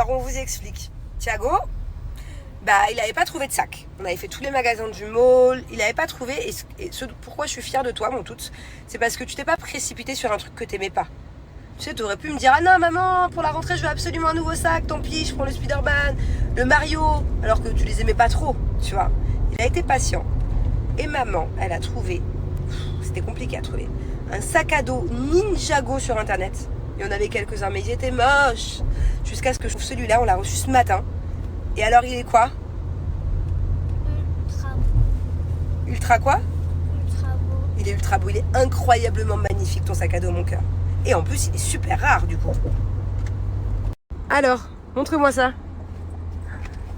Alors, on vous explique. Thiago, il n'avait pas trouvé de sac. On avait fait tous les magasins du mall. Il n'avait pas trouvé. Et pourquoi je suis fière de toi, mon tout, c'est parce que tu t'es pas précipité sur un truc que t'aimais pas. Tu sais, tu aurais pu me dire, ah non, maman, pour la rentrée, je veux absolument un nouveau sac. Tant pis, je prends le Spider-Man, le Mario. Alors que tu les aimais pas trop, tu vois. Il a été patient. Et maman, elle a trouvé, c'était compliqué à trouver, un sac à dos Ninjago sur internet. Il y en avait quelques-uns, mais ils étaient moches. Jusqu'à ce que je trouve celui-là, on l'a reçu ce matin. Et alors, il est quoi? Ultra beau. Ultra quoi? Ultra beau. Il est ultra beau, il est incroyablement magnifique ton sac à dos, mon cœur. Et en plus, il est super rare, du coup. Alors, montre-moi ça.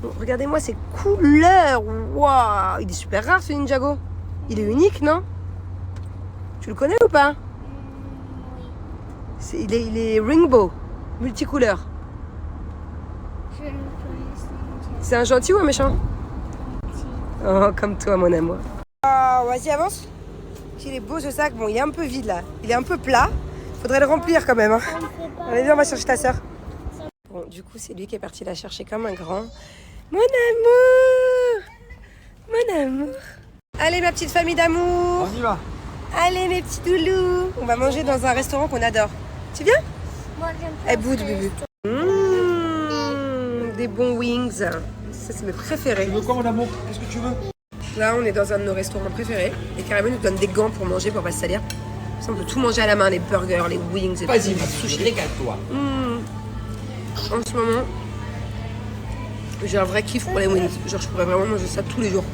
Bon, regardez-moi ces couleurs. Waouh, il est super rare, ce Ninjago. Il est unique, non? Tu le connais ou pas? Oui. Il est rainbow, multicouleur. Je le connais. C'est un gentil ou un méchant? Oh, comme toi, mon amour. Oh, vas-y, avance. Il est beau ce sac. Bon, il est un peu vide là. Il est un peu plat. Faudrait le remplir quand même. Hein. Allez, viens, on va chercher ta soeur. Bon, du coup, c'est lui qui est parti la chercher comme un grand. Mon amour! Mon amour! Allez, ma petite famille d'amour! On y va. Allez, mes petits doulous! On va manger dans un restaurant qu'on adore. Tu viens? Moi, j'aime pas. Eh, boude, bébé. Des bons wings. Ça, c'est mes préférés. Tu veux quoi, mon amour? Qu'est-ce que tu veux? Là, on est dans un de nos restaurants préférés. Et carrément, ils nous donnent des gants pour manger, pour pas se salir. Ça, on peut tout manger à la main, les burgers, les wings. Vas-y, sushi, régale-toi. En ce moment, j'ai un vrai kiff pour les wings. Genre, je pourrais vraiment manger ça tous les jours.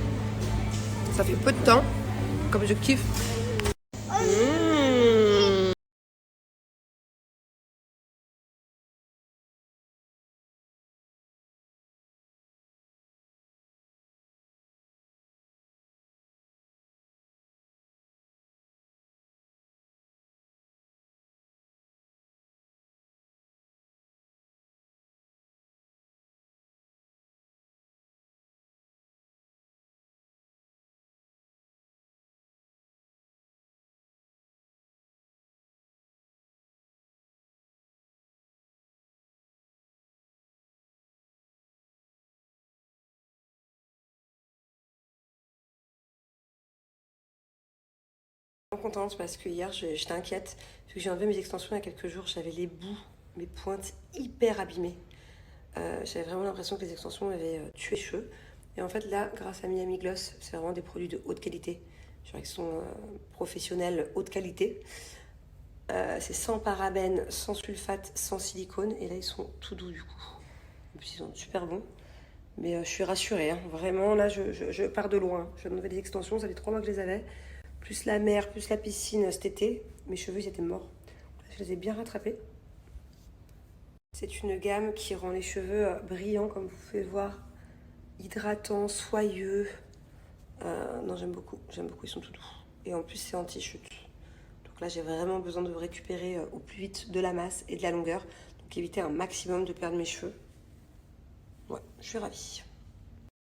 Ça fait peu de temps, comme je kiffe. Contente parce que hier j'étais inquiète vu que j'ai enlevé mes extensions il y a quelques jours, j'avais les bouts, mes pointes hyper abîmées. J'avais vraiment l'impression que les extensions avaient tué les cheveux. Et en fait là, grâce à Miami Gloss, c'est vraiment des produits de haute qualité. Genre ils sont professionnels, haute qualité. C'est sans parabènes, sans sulfate, sans silicone. Et là ils sont tout doux du coup. En plus ils sont super bons. Mais je suis rassurée, hein. Vraiment là je pars de loin. Je viens d'enlever les extensions, ça fait 3 mois que je les avais. Plus la mer, plus la piscine cet été. Mes cheveux, ils étaient morts. Là, je les ai bien rattrapés. C'est une gamme qui rend les cheveux brillants, comme vous pouvez voir. Hydratants, soyeux. Non, j'aime beaucoup. J'aime beaucoup, ils sont tout doux. Et en plus, c'est anti-chute. Donc là, j'ai vraiment besoin de récupérer au plus vite de la masse et de la longueur. Donc éviter un maximum de perdre mes cheveux. Ouais, je suis ravie.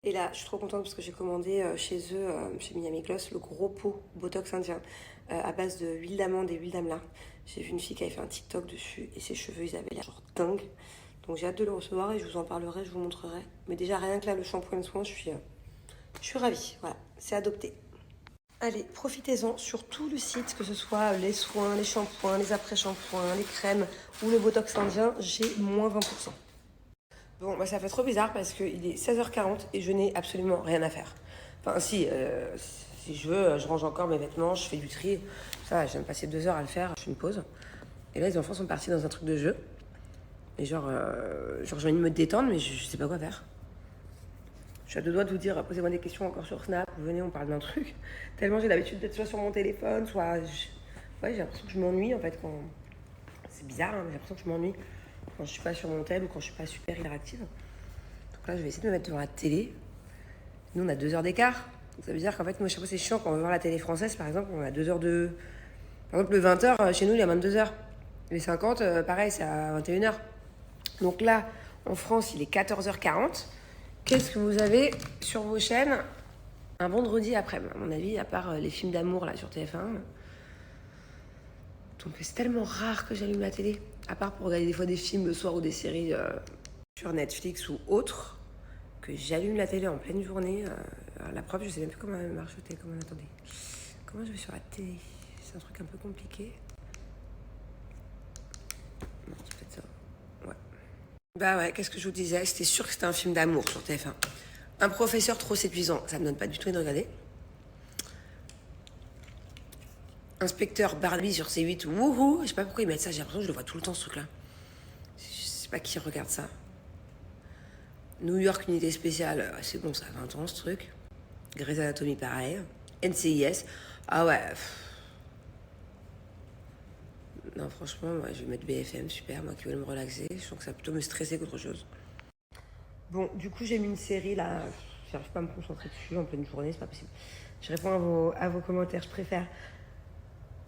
Et là, je suis trop contente parce que j'ai commandé chez eux, chez Miami Gloss, le gros pot Botox indien à base de huile d'amande et huile d'amela. J'ai vu une fille qui avait fait un TikTok dessus et ses cheveux, ils avaient l'air genre dingue. Donc j'ai hâte de le recevoir et je vous en parlerai, je vous montrerai. Mais déjà, rien que là, le shampoing et le soin, je suis ravie. Voilà, c'est adopté. Allez, profitez-en sur tout le site, que ce soit les soins, les shampoings, les après-shampoings, les crèmes ou le Botox indien, j'ai moins 20%. Bon, ça fait trop bizarre parce qu'il est 16h40 et je n'ai absolument rien à faire. Enfin, si je veux, je range encore mes vêtements, je fais du tri. Ça, je vais me passer 2 heures à le faire, je fais une pause. Et là, les enfants sont partis dans un truc de jeu. Et genre j'ai envie de me détendre, mais je sais pas quoi faire. Je suis à 2 doigts de vous dire, posez-moi des questions encore sur Snap, venez, on parle d'un truc. Tellement j'ai l'habitude d'être soit sur mon téléphone, soit... Ouais, j'ai l'impression que je m'ennuie, en fait, quand... C'est bizarre, hein, mais j'ai l'impression que je m'ennuie quand je suis pas sur mon tel ou quand je suis pas super hyperactive. Donc là, je vais essayer de me mettre devant la télé. Nous, on a 2 heures d'écart. Donc ça veut dire qu'en fait, moi, chaque fois, c'est chiant quand on veut voir la télé française, par exemple, on a 2 heures de... Par exemple, le 20h, chez nous, il est à 22h. Les 50, pareil, c'est à 21h. Donc là, en France, il est 14h40. Qu'est-ce que vous avez sur vos chaînes un vendredi après-midi, à mon avis, à part les films d'amour là sur TF1. Donc c'est tellement rare que j'allume la télé, à part pour regarder des fois des films le soir ou des séries sur Netflix ou autre, que j'allume la télé en pleine journée. La preuve, je sais même plus comment elle marche au télécommande. Attendez. Comment je vais sur la télé? C'est un truc un peu compliqué. Non, c'est peut-être ça. Ouais. Bah ouais, qu'est-ce que je vous disais? C'était sûr que c'était un film d'amour sur TF1. Un professeur trop séduisant, ça me donne pas du tout envie de regarder. Inspecteur Barbie sur C8, wouhou! Je sais pas pourquoi ils mettent ça, j'ai l'impression que je le vois tout le temps ce truc-là. Je sais pas qui regarde ça. New York, unité spéciale, c'est bon, ça a 20 ans ce truc. Grey's Anatomy, pareil. NCIS, ah ouais. Non, franchement, moi, je vais mettre BFM, super, moi qui veux me relaxer. Je sens que ça va plutôt me stresser qu'autre chose. Bon, du coup, j'ai mis une série là. J'arrive pas à me concentrer dessus en pleine journée, c'est pas possible. Je réponds à vos commentaires, je préfère.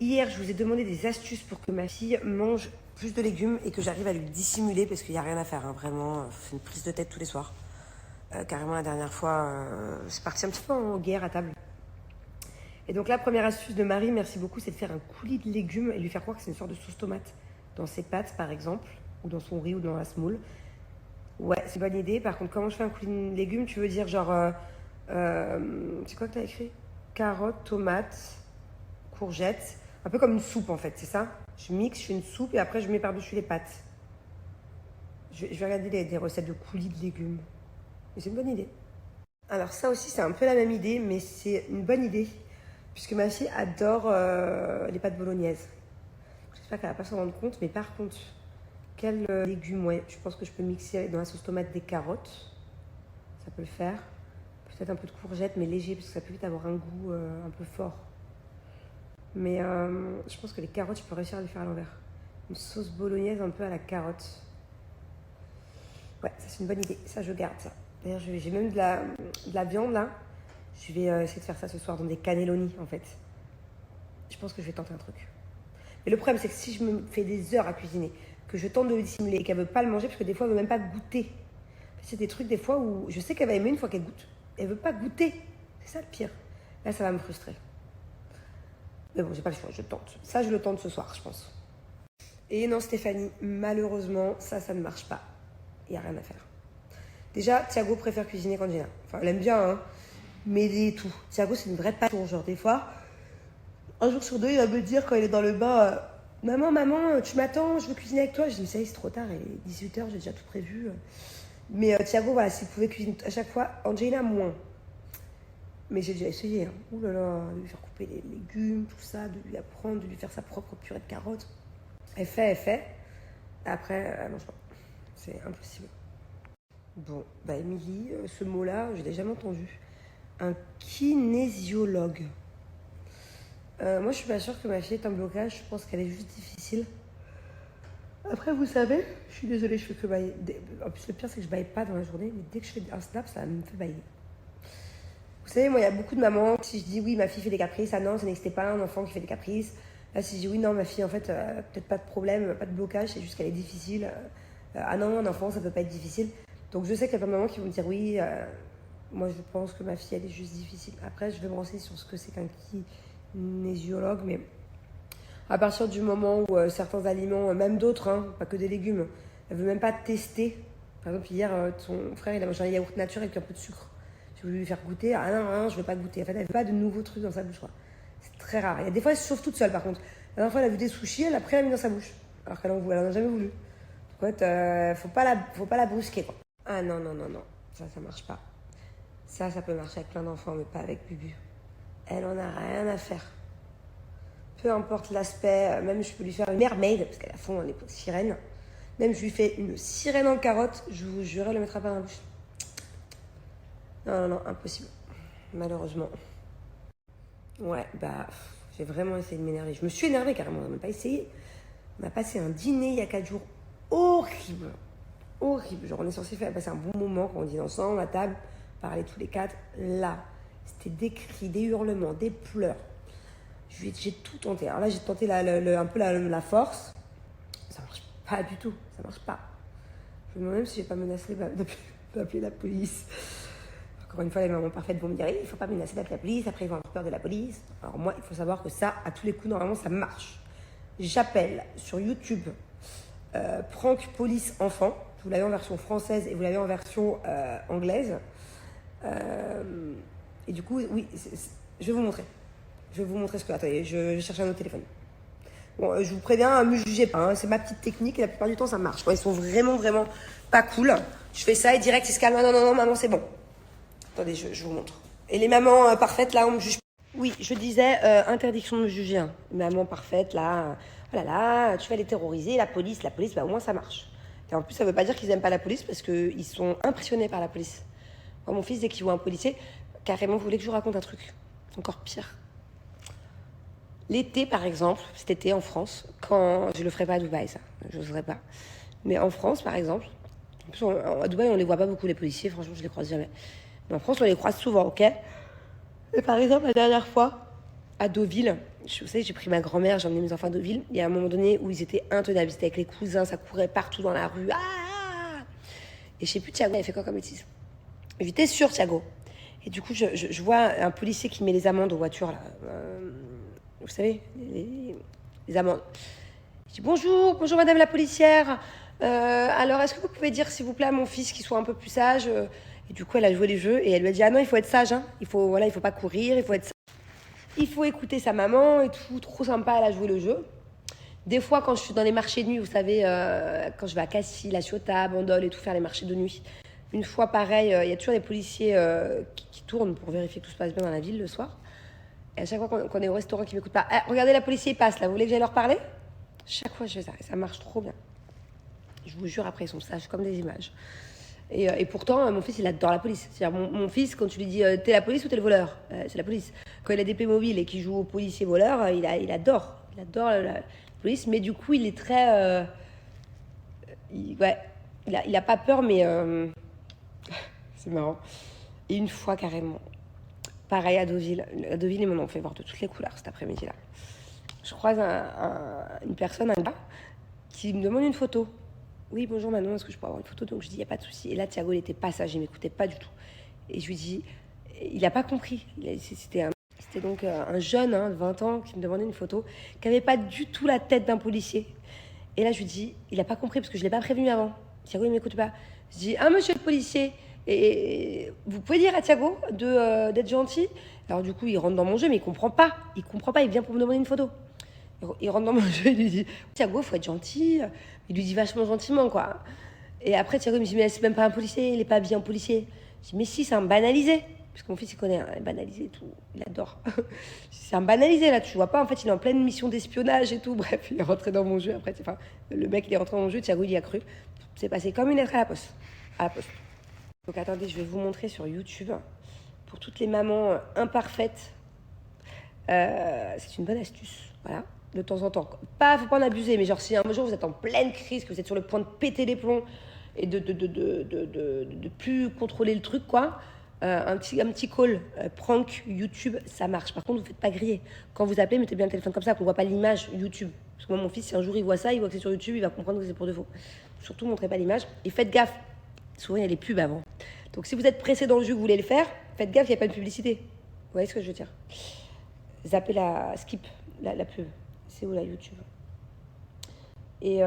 Hier, je vous ai demandé des astuces pour que ma fille mange plus de légumes et que j'arrive à lui dissimuler parce qu'il n'y a rien à faire, hein, vraiment. C'est une prise de tête tous les soirs. Carrément, la dernière fois, c'est parti un petit peu en guerre à table. Et donc, la première astuce de Marie, merci beaucoup, c'est de faire un coulis de légumes et lui faire croire que c'est une sorte de sauce tomate dans ses pâtes, par exemple, ou dans son riz ou dans la semoule. Ouais, c'est une bonne idée. Par contre, comment je fais un coulis de légumes? Tu veux dire genre... c'est quoi que tu as écrit? Carottes, tomates, courgettes. Un peu comme une soupe en fait, c'est ça? Je mixe, je fais une soupe et après je mets par-dessus les pâtes. Je vais regarder des recettes de coulis de légumes. Mais c'est une bonne idée. Alors ça aussi c'est un peu la même idée, mais c'est une bonne idée. Puisque ma fille adore les pâtes bolognaises. J'espère qu'elle va pas s'en rendre compte, mais par contre, quels légumes? Ouais, je pense que je peux mixer dans la sauce tomate des carottes. Ça peut le faire. Peut-être un peu de courgettes, mais léger, parce que ça peut vite avoir un goût un peu fort. Mais je pense que les carottes, je peux réussir à les faire à l'envers. Une sauce bolognaise un peu à la carotte. Ouais, ça c'est une bonne idée. Ça, je garde ça. D'ailleurs, j'ai même de la viande là. Je vais essayer de faire ça ce soir dans des cannelloni en fait. Je pense que je vais tenter un truc. Mais le problème, c'est que si je me fais des heures à cuisiner, que je tente de le dissimuler et qu'elle ne veut pas le manger, parce que des fois, elle ne veut même pas goûter. C'est des trucs des fois où je sais qu'elle va aimer une fois qu'elle goûte. Elle ne veut pas goûter. C'est ça le pire. Là, ça va me frustrer. Mais bon, j'ai pas le choix, je tente. Ça, je le tente ce soir, je pense. Et non, Stéphanie, malheureusement, ça ne marche pas. Il n'y a rien à faire. Déjà, Thiago préfère cuisiner qu'Angela. Enfin, elle aime bien, hein, m'aider et tout. Thiago, c'est une vraie passion. Genre, des fois, un jour sur deux, il va me dire quand il est dans le bain maman, tu m'attends, je veux cuisiner avec toi. Je dis, ça y est, c'est trop tard, il est 18h, j'ai déjà tout prévu. Mais Thiago, voilà, s'il pouvait cuisiner à chaque fois, Angela, moins. Mais j'ai déjà essayé, hein. Ouh là là, de lui faire couper les légumes, tout ça, de lui apprendre, de lui faire sa propre purée de carottes. Elle fait. Après, elle mange pas. C'est impossible. Bon, bah Émilie, ce mot-là, je l'ai jamais entendu. Un kinésiologue. Moi, je suis pas sûre que ma fille est un blocage. Je pense qu'elle est juste difficile. Après, vous savez, je suis désolée, je fais que bailler. En plus, le pire, c'est que je baille pas dans la journée, mais dès que je fais un snap, ça me fait bailler. Vous savez, moi, il y a beaucoup de mamans, si je dis oui, ma fille fait des caprices, ah non, ça n'existait pas un enfant qui fait des caprices. Là, si je dis oui, non, ma fille, en fait, peut-être pas de problème, pas de blocage, c'est juste qu'elle est difficile. Ah non, un enfant, ça peut pas être difficile. Donc, je sais qu'il y a plein de mamans qui vont me dire oui, moi, je pense que ma fille, elle est juste difficile. Après, je vais me renseigner sur ce que c'est qu'un kinésiologue, mais à partir du moment où certains aliments, même d'autres, hein, pas que des légumes, elle veut même pas tester. Par exemple, hier, son frère, il a mangé un yaourt nature avec un peu de sucre. J'ai voulu lui faire goûter. Ah non, je veux pas goûter. En fait, elle veut pas de nouveaux trucs dans sa bouche, quoi. C'est très rare. Il y a des fois, elle se sauve toute seule, par contre. La dernière fois, elle a vu des sushis, elle a pris, elle a mis dans sa bouche. Alors qu'elle en a jamais voulu. Donc, en fait, faut pas la brusquer, quoi. Ah non. Ça marche pas. Ça peut marcher avec plein d'enfants, mais pas avec Bubu. Elle en a rien à faire. Peu importe l'aspect, même je peux lui faire une mermaid, parce qu'elle a fond dans les sirènes. Même je lui fais une sirène en carotte, je vous jure, elle ne le mettra pas dans la bouche. Non, impossible. Malheureusement. Ouais, bah, j'ai vraiment essayé de m'énerver. Je me suis énervée carrément, on n'a pas essayé. On a passé un dîner il y a 4 jours horrible. Genre, on est censé passer un bon moment quand on dîne ensemble, à table, parler tous les 4. Là, c'était des cris, des hurlements, des pleurs. J'ai tout tenté. Alors là, j'ai tenté un peu la force. Ça marche pas du tout. Ça marche pas. Je me demande même si j'ai pas menacé d'appeler la police. Encore une fois, les mamans parfaites vont me dire il faut pas menacer d'appeler la police. Après, ils vont avoir peur de la police. Alors moi, il faut savoir que ça, à tous les coups, normalement, ça marche. J'appelle sur YouTube prank police enfant. Vous l'avez en version française et vous l'avez en version anglaise. Et du coup, oui, je vais vous montrer. Je vais vous montrer ce que... Attendez, je vais chercher un autre téléphone. Bon, je vous préviens, ne me jugez pas. Hein, c'est ma petite technique et la plupart du temps, ça marche. Quand ils sont vraiment, vraiment pas cool, je fais ça et direct, ils se calment. Non, maman, c'est bon. Attendez, je vous montre. Et les mamans parfaites, là, on me juge pas. Oui, je disais, interdiction de me juger. Hein. Maman parfaite, là, oh là là, tu vas les terroriser. La police, bah, au moins, ça marche. Et en plus, ça veut pas dire qu'ils aiment pas la police parce qu'ils sont impressionnés par la police. Moi, mon fils, dès qu'il voit un policier, carrément, vous voulez que je vous raconte un truc encore pire. L'été, par exemple, cet été en France, quand je le ferai pas à Dubaï, ça, je n'oserais pas. Mais en France, par exemple, en plus, à Dubaï, on les voit pas beaucoup les policiers. Franchement, je les croise jamais. Mais en France, on les croise souvent, ok. Et par exemple, la dernière fois, à Deauville, vous savez, j'ai pris ma grand-mère, j'ai emmené mes enfants à Deauville. Il y a un moment donné où ils étaient intenables, ils étaient avec les cousins, ça courait partout dans la rue. Ah, et je sais plus, Thiago, il avait fait quoi comme bêtise. J'étais sûre, Thiago. Et du coup, je vois un policier qui met les amendes aux voitures, là. Vous savez, les amendes. Je dis bonjour madame la policière. Alors, est-ce que vous pouvez dire, s'il vous plaît, à mon fils qu'il soit un peu plus sage Et du coup, elle a joué les jeux et elle lui a dit, ah non, il faut être sage, hein. Il faut pas courir, il faut être sage. Il faut écouter sa maman et tout, trop sympa, elle a joué le jeu. Des fois, quand je suis dans les marchés de nuit, vous savez, quand je vais à Cassis, La Ciotat, Bandol et tout, faire les marchés de nuit. Une fois, pareil, il y a toujours des policiers qui tournent pour vérifier que tout se passe bien dans la ville le soir. Et à chaque fois qu'on est au restaurant qui m'écoute pas, regardez, la policier il passe là, vous voulez que j'aille leur parler? Chaque fois je fais ça, et ça marche trop bien. Je vous jure, après ils sont sages comme des images. Et pourtant, mon fils il adore la police. C'est-à-dire, mon fils, quand tu lui dis t'es la police ou t'es le voleur, c'est la police. Quand il a des Playmobil et qu'il joue au policier voleur, il adore la police, mais du coup il est très. Il a pas peur, mais. C'est marrant. Et une fois carrément. Pareil à Deauville. À Deauville, ils m'ont fait voir de toutes les couleurs cet après-midi-là. Je croise une personne, un gars, qui me demande une photo. Oui, bonjour Manon, est-ce que je peux avoir une photo? Donc je dis, il n'y a pas de souci. Et là, Thiago, il était pas sage, il m'écoutait pas du tout. Et je lui dis, il n'a pas compris. C'était donc un jeune, de 20 ans, qui me demandait une photo, qui n'avait pas du tout la tête d'un policier. Et là, je lui dis, il n'a pas compris parce que je ne l'ai pas prévenu avant. Thiago, il ne m'écoute pas. Je dis, ah, monsieur le policier, et vous pouvez dire à Thiago d'être gentil. Alors du coup, il rentre dans mon jeu, mais il comprend pas. Il vient pour me demander une photo. Il rentre dans mon jeu, il lui dit, Thiago, faut être gentil. Il lui dit vachement gentiment, quoi. Et après, Thiago, il me dit, mais c'est même pas un policier, il est pas habillé en policier. Je dis, mais si, c'est un banalisé. Parce que mon fils, il connaît, hein, banalisé et tout. Il adore. C'est un banalisé, là, tu vois pas. En fait, il est en pleine mission d'espionnage et tout. Bref, il est rentré dans mon jeu. Après, enfin, le mec, il est rentré dans mon jeu, Thiago, il y a cru. C'est passé comme une lettre à la poste. Donc attendez, je vais vous montrer sur YouTube, pour toutes les mamans imparfaites, c'est une bonne astuce, voilà, de temps en temps. Faut pas en abuser, mais genre si un jour vous êtes en pleine crise, que vous êtes sur le point de péter les plombs et de plus contrôler le truc, quoi, un petit call, prank, YouTube, ça marche. Par contre, vous ne faites pas griller. Quand vous appelez, mettez bien le téléphone comme ça, qu'on ne voit pas l'image YouTube. Parce que moi, mon fils, si un jour il voit ça, il voit que c'est sur YouTube, il va comprendre que c'est pour de faux. Surtout, montrez pas l'image et faites gaffe. Souvent, il y a les pubs avant. Donc, si vous êtes pressé dans le jeu, vous voulez le faire, faites gaffe, il n'y a pas de publicité. Vous voyez ce que je veux dire? Zappez skip la pub. C'est où, là, YouTube? Et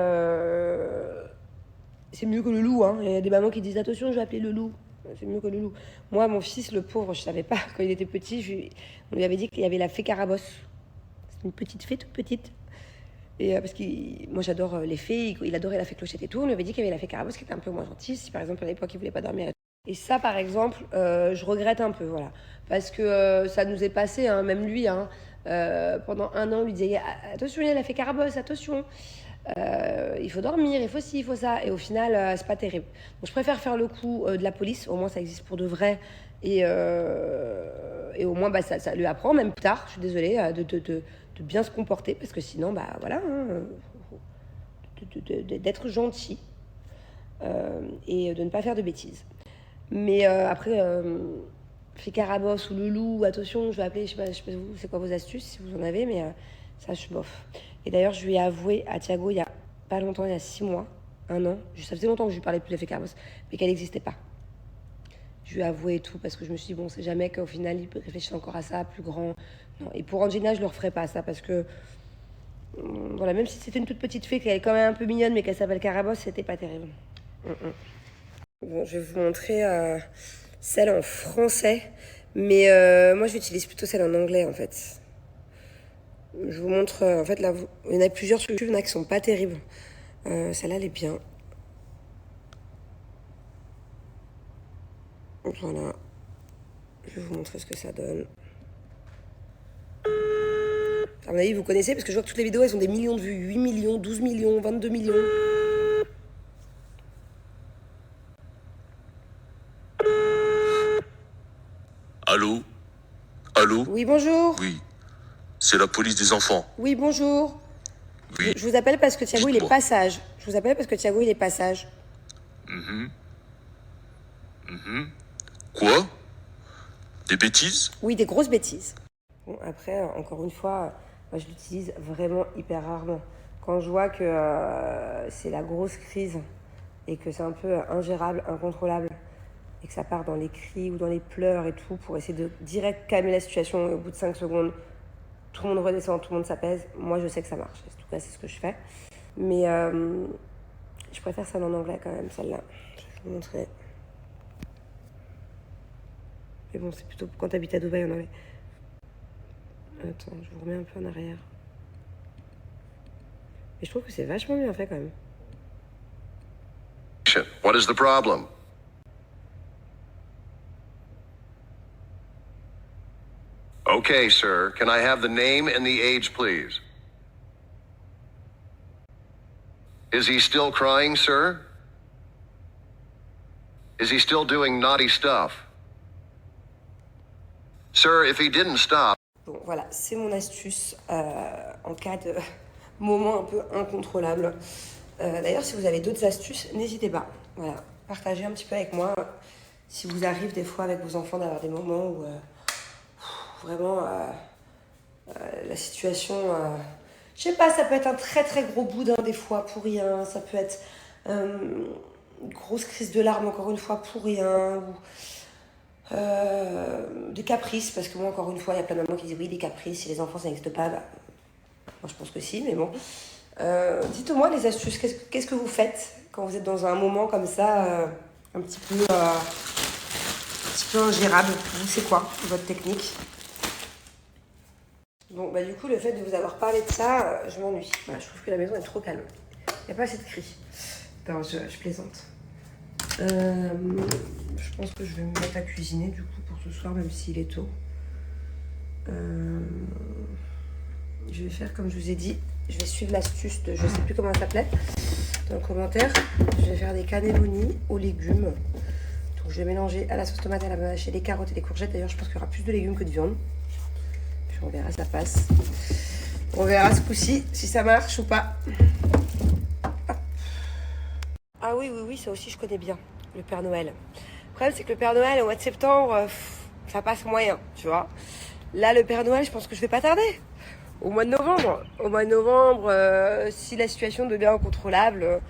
c'est mieux que le loup, hein. Il y a des mamans qui disent, attention, je vais appeler le loup. C'est mieux que le loup. Moi, mon fils, le pauvre, je ne savais pas, quand il était petit, on lui avait dit qu'il y avait la fée Carabosse. C'est une petite fée, toute petite. Et parce que moi j'adore les fées, il adorait la fée Clochette et tout. On lui avait dit qu'il y avait la fée Carabosse qui était un peu moins gentille. Si par exemple à l'époque il voulait pas dormir. Et ça par exemple, je regrette un peu, voilà. Parce que ça nous est passé, hein, même lui, hein, pendant 1 an, on lui disait attention, il y a la fée Carabosse, attention. Il faut dormir, il faut ci, il faut ça. Et au final, c'est pas terrible. Donc je préfère faire le coup de la police, au moins ça existe pour de vrai. Et au moins ça lui apprend, même plus tard, je suis désolée, de bien se comporter, parce que sinon, voilà, hein, d'être gentil et de ne pas faire de bêtises. Mais après, fée Carabosse ou le loup, attention, je vais appeler, je sais pas vous, c'est quoi vos astuces, si vous en avez, mais ça, je suis bof. Et d'ailleurs, je lui ai avoué à Thiago, il y a pas longtemps, il y a 6 mois, 1 an, ça faisait longtemps que je lui parlais plus de la fée Carabosse, mais qu'elle n'existait pas. Je lui ai avoué et tout, parce que je me suis dit, bon, c'est jamais qu'au final, il réfléchit encore à ça, plus grand. Non. Et pour Angelina, je ne le referai pas, ça, parce que, voilà, même si c'était une toute petite fée, qu'elle est quand même un peu mignonne, mais qu'elle s'appelle Carabosse, c'était pas terrible. Bon, je vais vous montrer celle en français, mais moi j'utilise plutôt celle en anglais en fait. Je vous montre, en fait là, il y en a plusieurs sur YouTube, il y en a qui sont pas terribles. Celle-là elle est bien. Voilà, je vais vous montrer ce que ça donne. À mon avis, vous connaissez parce que je vois que toutes les vidéos elles ont des millions de vues, 8 millions, 12 millions, 22 millions. Allô? Allô? Oui, bonjour. Oui, c'est la police des enfants. Oui, bonjour. Oui. Je vous appelle parce que Thiago il est Dites-moi. passage. Je vous appelle parce que Thiago il est passage. Quoi? Des bêtises? Oui, des grosses bêtises. Bon, après, encore une fois, moi je l'utilise vraiment hyper rarement. Quand je vois que c'est la grosse crise et que c'est un peu ingérable, incontrôlable, et que ça part dans les cris ou dans les pleurs et tout, pour essayer de direct calmer la situation, et au bout de 5 secondes, tout le monde redescend, tout le monde s'apaise, moi je sais que ça marche. En tout cas, c'est ce que je fais. Mais je préfère celle en anglais quand même, celle-là. Je vais vous montrer. Mais bon, c'est plutôt quand t'habites à Dubaï en anglais. Attends, je vous remets un peu en arrière. Mais je trouve que c'est vachement bien fait quand même. What is the problem? Okay, sir. Can I have the name and the age, please? Is he still crying, sir? Is he still doing naughty stuff? Sir, if he didn't stop... Bon, voilà, c'est mon astuce en cas de moment un peu incontrôlable. D'ailleurs, si vous avez d'autres astuces, n'hésitez pas. Voilà, partagez un petit peu avec moi. Si vous arrive des fois avec vos enfants d'avoir des moments où vraiment la situation... je sais pas, ça peut être un très très gros boudin des fois pour rien. Ça peut être une grosse crise de larmes encore une fois pour rien. Ou... des caprices, parce que moi encore une fois il y a plein de mamans qui disent oui des caprices, si les enfants ça n'existe pas, bah, moi je pense que si, mais bon, dites-moi les astuces, qu'est-ce que vous faites quand vous êtes dans un moment comme ça un petit peu ingérable, vous c'est quoi votre technique? Bon bah du coup le fait de vous avoir parlé de ça, je m'ennuie, je trouve que la maison est trop calme, il n'y a pas assez de cris. Non, je plaisante. Je pense que je vais me mettre à cuisiner du coup pour ce soir, même s'il est tôt. Je vais faire comme je vous ai dit. Je vais suivre l'astuce de, je sais plus comment elle s'appelait, dans le commentaire. Je vais faire des cannelloni aux légumes. Donc je vais mélanger à la sauce tomate, à la mâche, les carottes et les courgettes. D'ailleurs, je pense qu'il y aura plus de légumes que de viande. Puis on verra, ça passe. On verra ce coup-ci si ça marche ou pas. Ah oui, ça aussi je connais bien, le Père Noël. Le problème c'est que le Père Noël au mois de septembre, ça passe moyen, tu vois. Là le Père Noël, je pense que je vais pas tarder. Au mois de novembre. Au mois de novembre, si la situation devient incontrôlable,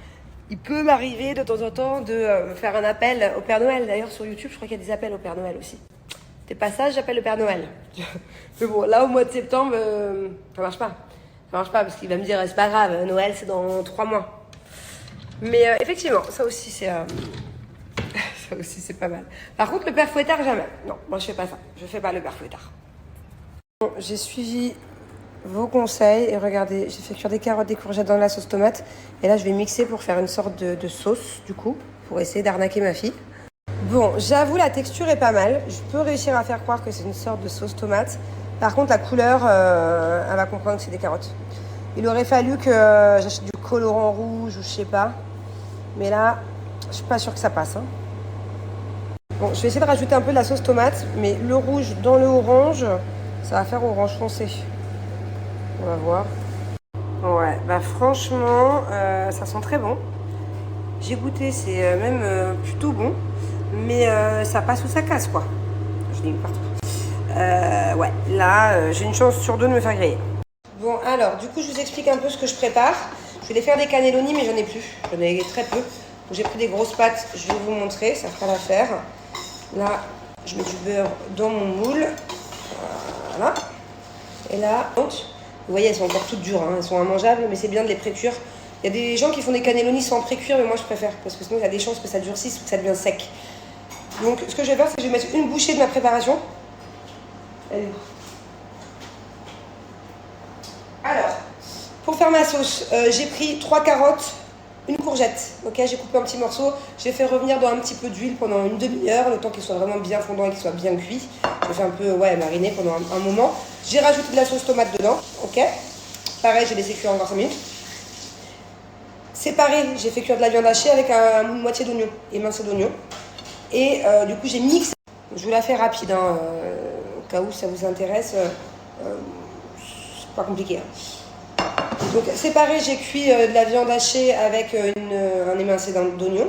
il peut m'arriver de temps en temps de faire un appel au Père Noël. D'ailleurs sur YouTube, je crois qu'il y a des appels au Père Noël aussi. T'es pas sage, j'appelle le Père Noël. Mais bon, là au mois de septembre, ça marche pas. Ça marche pas parce qu'il va me dire c'est pas grave, Noël c'est dans 3 mois. Mais effectivement, ça aussi c'est pas mal. Par contre, le père fouettard, jamais. Non, moi je fais pas ça. Je fais pas le père fouettard. Bon, j'ai suivi vos conseils et regardez, j'ai fait cuire des carottes, des courgettes dans la sauce tomate. Et là, je vais mixer pour faire une sorte de sauce, du coup, pour essayer d'arnaquer ma fille. Bon, j'avoue, la texture est pas mal. Je peux réussir à faire croire que c'est une sorte de sauce tomate. Par contre, la couleur, elle va comprendre que c'est des carottes. Il aurait fallu que j'achète du colorant rouge ou je sais pas. Mais là, je suis pas sûre que ça passe. Hein. Bon, je vais essayer de rajouter un peu de la sauce tomate, mais le rouge dans le orange, ça va faire orange foncé. On va voir. Ouais, bah franchement, ça sent très bon. J'ai goûté, c'est même plutôt bon, mais ça passe ou ça casse, quoi. Je l'ai mis partout. Ouais, là, j'ai une chance sur 2 de me faire griller. Bon, alors, du coup, je vous explique un peu ce que je prépare. Je vais faire des cannelloni, mais j'en ai plus. J'en ai très peu. Donc, j'ai pris des grosses pâtes. Je vais vous montrer. Ça fera l'affaire. Là, je mets du beurre dans mon moule. Voilà. Et là, vous voyez, elles sont encore toutes dures. Hein. Elles sont immangeables, mais c'est bien de les précuire Il y a des gens qui font des cannelloni sans pré-cuire, mais moi je préfère, parce que sinon il y a des chances que ça durcisse ou que ça devient sec. Donc ce que je vais faire, c'est que je vais mettre une bouchée de ma préparation. Allez. Alors, pour faire ma sauce, j'ai pris 3 carottes, une courgette, ok, j'ai coupé en petits morceaux, j'ai fait revenir dans un petit peu d'huile pendant une demi-heure, le temps qu'il soit vraiment bien fondant et qu'il soit bien cuit. J'ai fait un peu mariner pendant un moment. J'ai rajouté de la sauce tomate dedans, ok. Pareil, j'ai laissé cuire encore 5 minutes. Séparé, j'ai fait cuire de la viande hachée avec une moitié d'oignon, émincé d'oignon. Et du coup, j'ai mixé. Je vous la fais rapide, hein, au cas où ça vous intéresse. C'est pas compliqué. Hein. Donc séparé, j'ai cuit de la viande hachée avec un émincé d'oignon,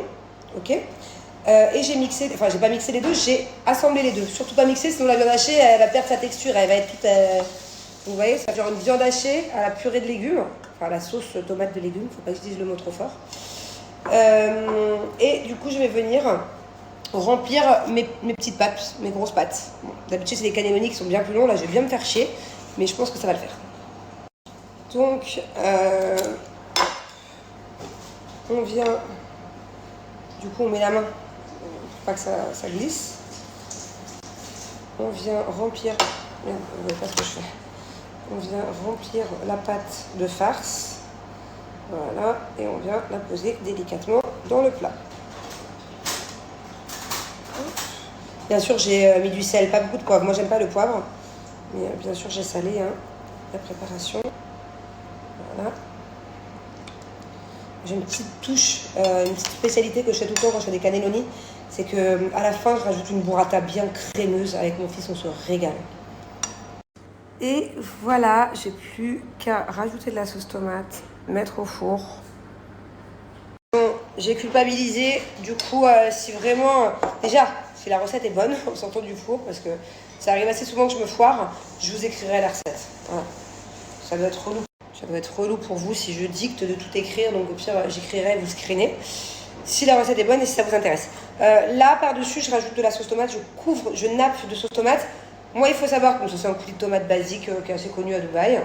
ok. Et j'ai mixé, enfin j'ai pas mixé les deux, j'ai assemblé les deux. Surtout pas mixer, sinon la viande hachée, elle va perdre sa texture, elle va être toute... vous voyez, ça va faire une viande hachée à la purée de légumes, enfin à la sauce tomate de légumes, faut pas que je dise le mot trop fort. Et du coup, je vais venir remplir mes petites pâtes, mes grosses pâtes. Bon, d'habitude, c'est des cannelloni qui sont bien plus longs, là je vais bien me faire chier, mais je pense que ça va le faire. Donc, on vient, du coup on met la main, pour pas que ça glisse. On vient remplir, merde, vous voyez pas ce que je fais. On vient remplir la pâte de farce, voilà, et on vient la poser délicatement dans le plat. Bien sûr, j'ai mis du sel, pas beaucoup de poivre. Moi, j'aime pas le poivre, mais bien sûr, j'ai salé la préparation. Voilà. J'ai une petite touche, une petite spécialité que je fais tout le temps quand je fais des cannelloni, c'est que à la fin, je rajoute une burrata bien crémeuse. Avec mon fils, on se régale. Et voilà, j'ai plus qu'à rajouter de la sauce tomate, mettre au four. Bon, j'ai culpabilisé, du coup, si vraiment... Déjà, si la recette est bonne, on s'entend du four, parce que ça arrive assez souvent que je me foire, je vous écrirai la recette. Voilà. Ça doit être relou. Ça doit être relou pour vous si je dicte de tout écrire, donc au pire, j'écrirai, vous screenez. Si la recette est bonne et si ça vous intéresse. Là, par-dessus, je rajoute de la sauce tomate, je nappe de sauce tomate. Moi, il faut savoir que c'est un coulis de tomate basique qui est assez connu à Dubaï.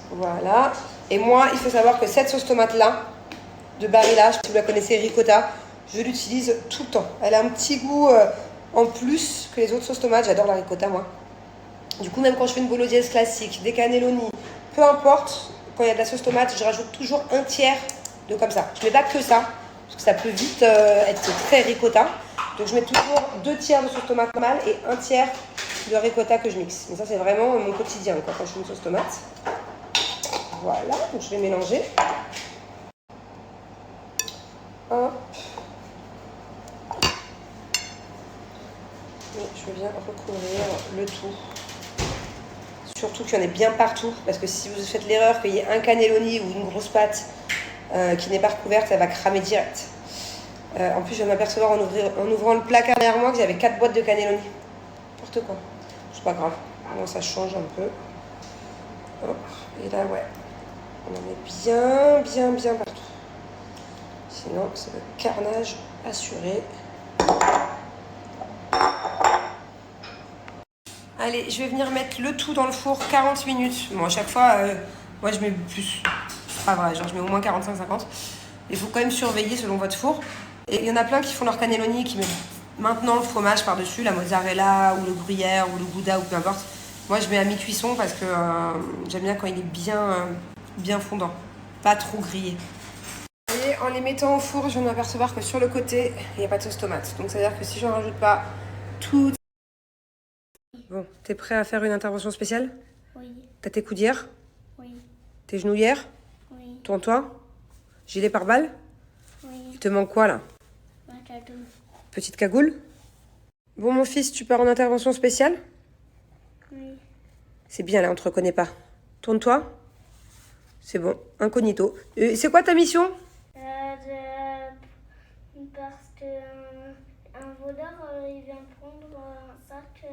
Voilà. Et moi, il faut savoir que cette sauce tomate-là, de Barilla, si vous la connaissez, ricotta, je l'utilise tout le temps. Elle a un petit goût en plus que les autres sauces tomates. J'adore la ricotta, moi. Du coup, même quand je fais une bolognaise classique, des cannelloni, peu importe, quand il y a de la sauce tomate, je rajoute toujours un tiers de comme ça. Je mets pas que ça, parce que ça peut vite être très ricotta. Donc je mets toujours 2 tiers de sauce tomate normale et 1 tiers de ricotta que je mixe. Donc ça, c'est vraiment mon quotidien quand je fais une sauce tomate. Voilà, donc je vais mélanger. Hop. Et je viens recouvrir le tout. Surtout qu'il y en ait bien partout, parce que si vous faites l'erreur qu'il y ait un cannelloni ou une grosse pâte qui n'est pas recouverte, elle va cramer direct. En plus, je viens de m'apercevoir en ouvrant le placard derrière moi que j'avais 4 boîtes de cannelloni. N'importe quoi. C'est pas grave. Bon, ça change un peu. Hop. Et là, ouais. On en met bien partout. Sinon, c'est le carnage assuré. Allez, je vais venir mettre le tout dans le four 40 minutes. Bon, à chaque fois, moi je mets plus. C'est pas vrai, genre je mets au moins 45-50. Il faut quand même surveiller selon votre four. Et il y en a plein qui font leur cannelloni, qui mettent maintenant le fromage par-dessus, la mozzarella ou le gruyère ou le gouda ou peu importe. Moi je mets à mi-cuisson parce que j'aime bien quand il est bien fondant, pas trop grillé. Et en les mettant au four, je viens de m'apercevoir que sur le côté, il n'y a pas de sauce tomate. Donc ça veut dire que si je n'en rajoute pas tout... Bon, t'es prêt à faire une intervention spéciale? Oui, T'as tes coudières? oui, Tes genouillères? oui, Toi? Gilet pare-balles? oui. Il te manque quoi là? Matadou. Petite cagoule? Bon mon fils, tu pars en intervention spéciale? Oui. C'est bien là, on te reconnaît pas. Tourne-toi. C'est bon, incognito. C'est quoi ta mission? Parce que un voleur, il vient prendre un sac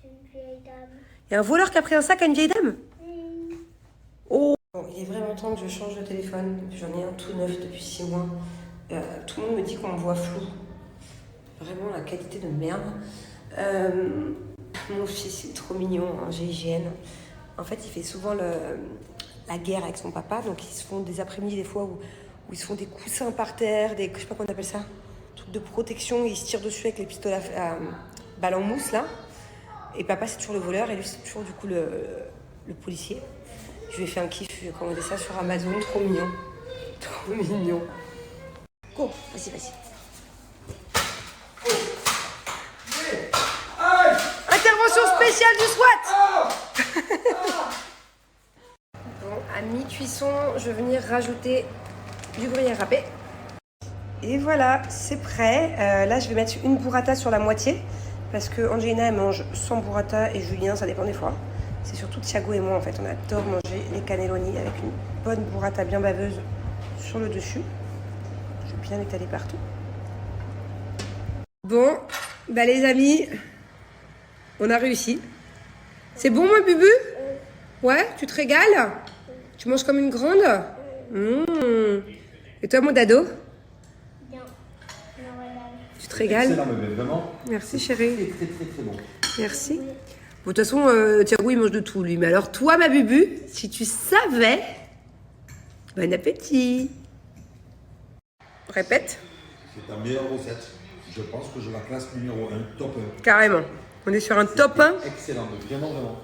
d'une vieille dame. Il y a un voleur qui a pris un sac à une vieille dame? Oui. Oh. Bon, il est vraiment temps que je change de téléphone. J'en ai un tout neuf depuis 6 mois. Tout le monde me dit qu'on me voit flou. Vraiment la qualité de merde. Mon fils est trop mignon, hein, j'ai hygiène. En fait, il fait souvent la guerre avec son papa. Donc ils se font des après-midi des fois où ils se font des coussins par terre, je sais pas comment on appelle ça, trucs de protection, ils se tirent dessus avec les pistolets à balles en mousse là. Et papa c'est toujours le voleur et lui c'est toujours du coup le policier. Je lui ai fait un kiff, je lui ai commandé ça sur Amazon, trop mignon. Trop mignon. Go, vas-y. Intervention spéciale du SWAT. Bon, à mi-cuisson, je vais venir rajouter du gruyère râpé. Et voilà, c'est prêt. Là, je vais mettre une burrata sur la moitié parce que Angelina, elle mange sans burrata et Julien, ça dépend des fois. C'est surtout Thiago et moi, en fait. On adore manger les cannelloni avec une bonne burrata bien baveuse sur le dessus. Je vais bien l'étaler partout. Bon, bah les amis, on a réussi. C'est bon, mon bubu? Ouais, tu te régales? Tu manges comme une grande? Et toi, mon dado? Bien. Tu te régales? Excellent, bébé, vraiment. Merci, chérie. Très bon. Merci. Bon, de toute façon, Thiago, il mange de tout, lui. Mais alors, toi, ma bubu, si tu savais... Bon appétit. Répète. C'est ta meilleure recette. Je pense que je la classe numéro 1, top 1. Carrément. On est sur un top 1. Excellent, vraiment.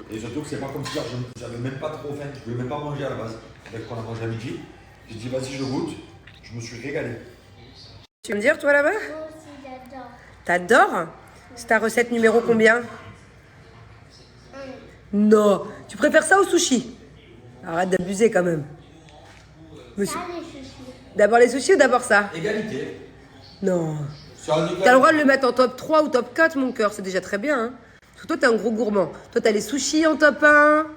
Et surtout que c'est pas comme si j'avais même pas trop faim, je voulais même pas manger à la base. Dès qu'on a mangé à midi, j'ai dit vas-y je goûte, je me suis régalé. Tu veux me dire, toi, là-bas? Moi aussi, j'adore. T'adores? C'est ta recette numéro combien? Non. Tu préfères ça au sushi? Arrête d'abuser quand même. Monsieur. Ça, les sushis. D'abord les sushis ou d'abord ça? Égalité. Non. Sur un T'as le droit de le mettre en top 3 ou top 4, mon cœur, c'est déjà très bien. Hein. Parce que toi, t'es un gros gourmand. Toi, t'as les sushis en top 1.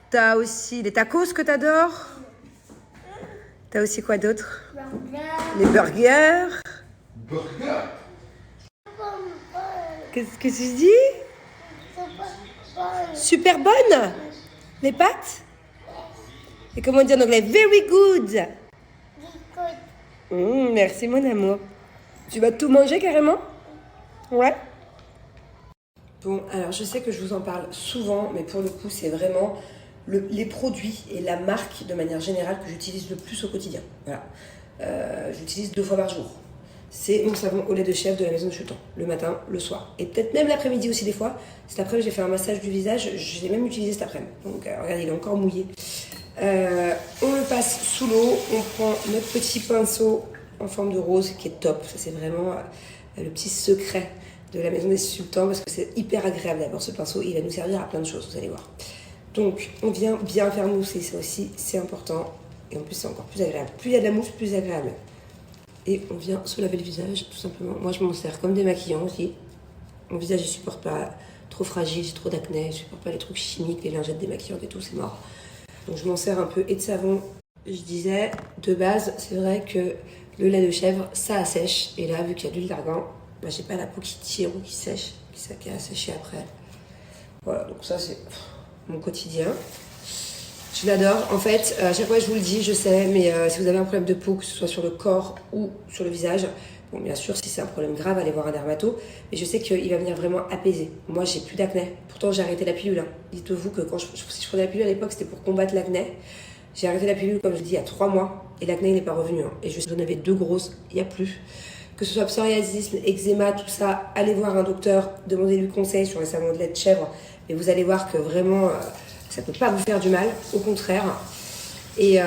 T'as aussi les tacos que t'adores. T'as aussi quoi d'autre? Burger. Les burgers. burger. Qu'est-ce que tu dis? Super bonne. Les pâtes? Et comment dire en anglais? Very good. Merci, mon amour. Tu vas tout manger carrément? Ouais. Bon, alors je sais que je vous en parle souvent, mais pour le coup, c'est vraiment les produits et la marque de manière générale que j'utilise le plus au quotidien. Voilà. J'utilise 2 fois par jour. C'est mon savon au lait de chèvre de la maison de Chutan, le matin, le soir. Et peut-être même l'après-midi aussi des fois. Cet après-midi, j'ai fait un massage du visage, je l'ai même utilisé cet après-midi. Donc regardez, il est encore mouillé. On le passe sous l'eau, on prend notre petit pinceau en forme de rose qui est top. Ça, c'est vraiment le petit secret de la maison des sultans parce que c'est hyper agréable. D'abord, ce pinceau, il va nous servir à plein de choses, vous allez voir. Donc, on vient bien faire mousser, ça aussi, c'est important. Et en plus, c'est encore plus agréable. Plus il y a de la mousse, plus agréable. Et on vient se laver le visage, tout simplement. Moi, je m'en sers comme démaquillant aussi. Mon visage, je supporte pas trop fragile, j'ai trop d'acné, je supporte pas les trucs chimiques, les lingettes démaquillantes et tout, c'est mort. Donc, je m'en sers un peu et de savon. Je disais, de base, c'est vrai que le lait de chèvre, ça assèche. Et là, vu qu'il y a de l'huile d'argan, bah, j'ai pas la peau qui tire ou qui sèche, qui a asséché après. Voilà, donc ça, c'est mon quotidien. Je l'adore. En fait, à chaque fois, je vous le dis, je sais, mais si vous avez un problème de peau, que ce soit sur le corps ou sur le visage, bon, bien sûr, si c'est un problème grave, allez voir un dermato. Mais je sais qu'il va venir vraiment apaiser. Moi, j'ai plus d'acné. Pourtant, j'ai arrêté la pilule. Hein. Dites-vous que si je prenais la pilule à l'époque, c'était pour combattre l'acné. J'ai arrêté la pilule, comme je dis, il y a 3 mois. Et l'acné, il n'est pas revenu. Hein. Et j'en avais 2 grosses, il n'y a plus. Que ce soit psoriasis, eczéma, tout ça, allez voir un docteur, demandez-lui conseil sur les savons de lait de chèvre. Et vous allez voir que vraiment, ça ne peut pas vous faire du mal, au contraire. Et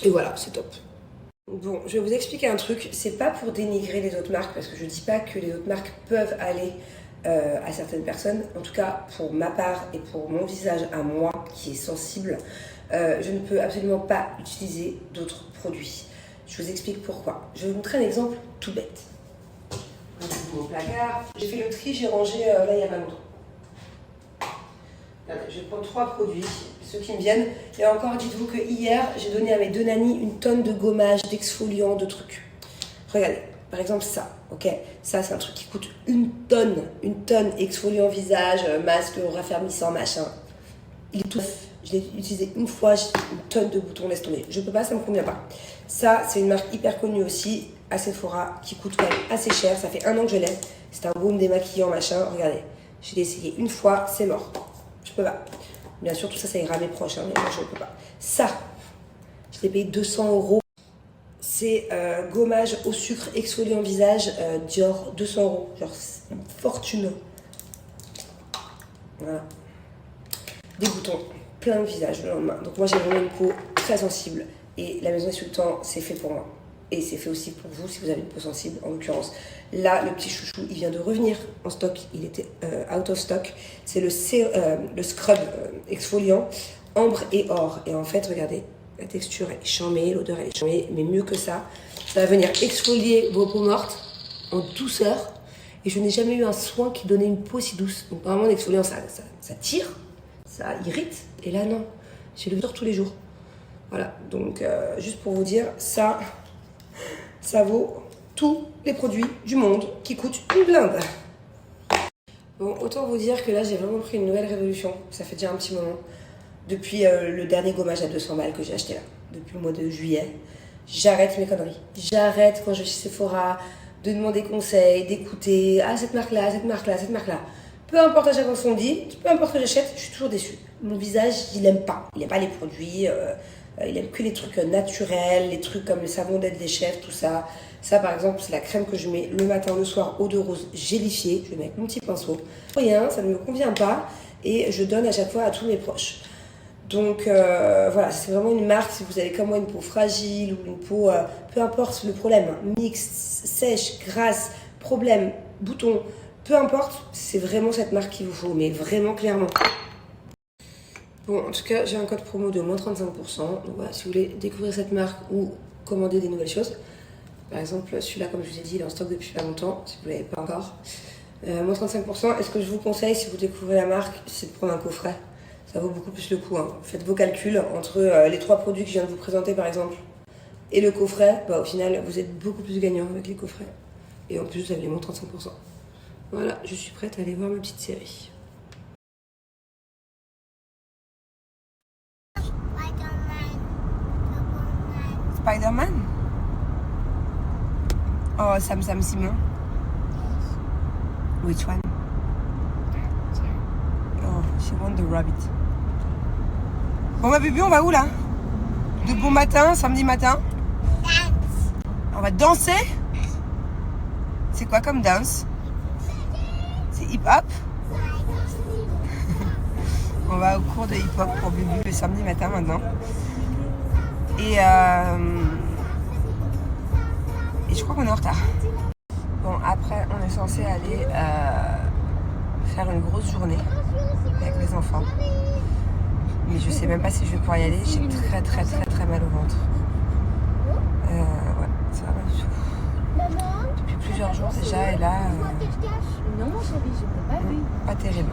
voilà, c'est top. Bon, je vais vous expliquer un truc. C'est pas pour dénigrer les autres marques, parce que je dis pas que les autres marques peuvent aller à certaines personnes. En tout cas, pour ma part et pour mon visage à moi, qui est sensible, je ne peux absolument pas utiliser d'autres produits. Je vous explique pourquoi. Je vais vous montrer un exemple tout bête. Mon placard, j'ai fait le tri, j'ai rangé là il n'y a pas longtemps. Regardez, je vais prendre 3 produits, ceux qui me viennent. Et encore, dites-vous que hier, j'ai donné à mes 2 nannies une tonne de gommage, d'exfoliants, de trucs. Regardez, par exemple ça, ok? Ça, c'est un truc qui coûte une tonne, exfoliant visage, masque raffermissant, machin. Il est tout neuf. Je l'ai utilisé une fois, j'ai une tonne de boutons, laisse tomber. Je peux pas, ça me convient pas. Ça, c'est une marque hyper connue aussi, à Sephora, qui coûte quand même assez cher. Ça fait 1 an que je l'ai. C'est un baume démaquillant, machin. Regardez, je l'ai essayé une fois, c'est mort. Je peux pas. Bien sûr, tout ça, ça ira à mes proches, hein, mais moi, je ne peux pas. Ça, je l'ai payé 200 €. C'est gommage au sucre exfoliant visage Dior, 200 €. Genre, c'est une fortune. Voilà. Des boutons, plein de visage le lendemain. Donc moi, j'ai vraiment une peau très sensible. Et la maison des sultans, c'est fait pour moi. Et c'est fait aussi pour vous si vous avez une peau sensible, en l'occurrence. Là, le petit chouchou, il vient de revenir en stock. Il était out of stock. C'est le scrub exfoliant ambre et or. Et en fait, regardez, la texture est chambée, l'odeur elle est chambée. Mais mieux que ça, ça va venir exfolier vos peaux mortes en douceur. Et je n'ai jamais eu un soin qui donnait une peau si douce. Donc normalement, l'exfoliant, ça tire, ça irrite. Et là, non. J'ai le visage tous les jours. Voilà, donc juste pour vous dire, ça vaut tous les produits du monde qui coûtent une blinde. Bon, autant vous dire que là, j'ai vraiment pris une nouvelle révolution. Ça fait déjà un petit moment. Depuis le dernier gommage à 200 balles que j'ai acheté là, depuis le mois de juillet. J'arrête mes conneries. J'arrête quand je vais chez Sephora de demander conseil, d'écouter « Ah, cette marque-là, cette marque-là, cette marque-là ». Peu importe à chaque fois ce qu'on dit, peu importe ce que j'achète, je suis toujours déçue. Mon visage, il aime pas. Il aime pas les produits, il aime que les trucs naturels, les trucs comme le savon d'aide des chefs, tout ça. Ça, par exemple, c'est la crème que je mets le matin, le soir, eau de rose gélifiée. Je le mets avec mon petit pinceau. Rien, ça ne me convient pas et je donne à chaque fois à tous mes proches. Donc voilà, c'est vraiment une marque, si vous avez comme moi une peau fragile ou une peau, peu importe le problème, mixte, sèche, grasse, problème, bouton, peu importe, c'est vraiment cette marque qu'il vous faut, mais vraiment clairement. Bon, en tout cas, j'ai un code promo de moins 35%. Donc voilà, si vous voulez découvrir cette marque ou commander des nouvelles choses. Par exemple, celui-là, comme je vous ai dit, il est en stock depuis pas longtemps, si vous ne l'avez pas encore. Moins 35%. Et ce que je vous conseille, si vous découvrez la marque, c'est de prendre un coffret. Ça vaut beaucoup plus le coup. Hein. Faites vos calculs entre les 3 produits que je viens de vous présenter, par exemple, et le coffret. Bah, au final, vous êtes beaucoup plus gagnant avec les coffrets. Et en plus, vous avez les moins 35%. Voilà, je suis prête à aller voir ma petite série. Spider-Man? Oh, Sam Simon. Which one? Oh, she want the rabbit. Bon, ma bébé, on va où là? De bon matin, samedi matin? On va danser? C'est quoi comme danse? C'est hip-hop? On va au cours de hip-hop pour bébé le samedi matin maintenant. Et je crois qu'on est en retard. Bon, après, on est censé aller faire une grosse journée avec les enfants. Mais je sais même pas si je vais pouvoir y aller. J'ai très mal au ventre. Ouais, ça va pas du tout. Depuis plusieurs jours déjà, et là, Non, mon chéri, je ne l'ai pas vu. pas terrible.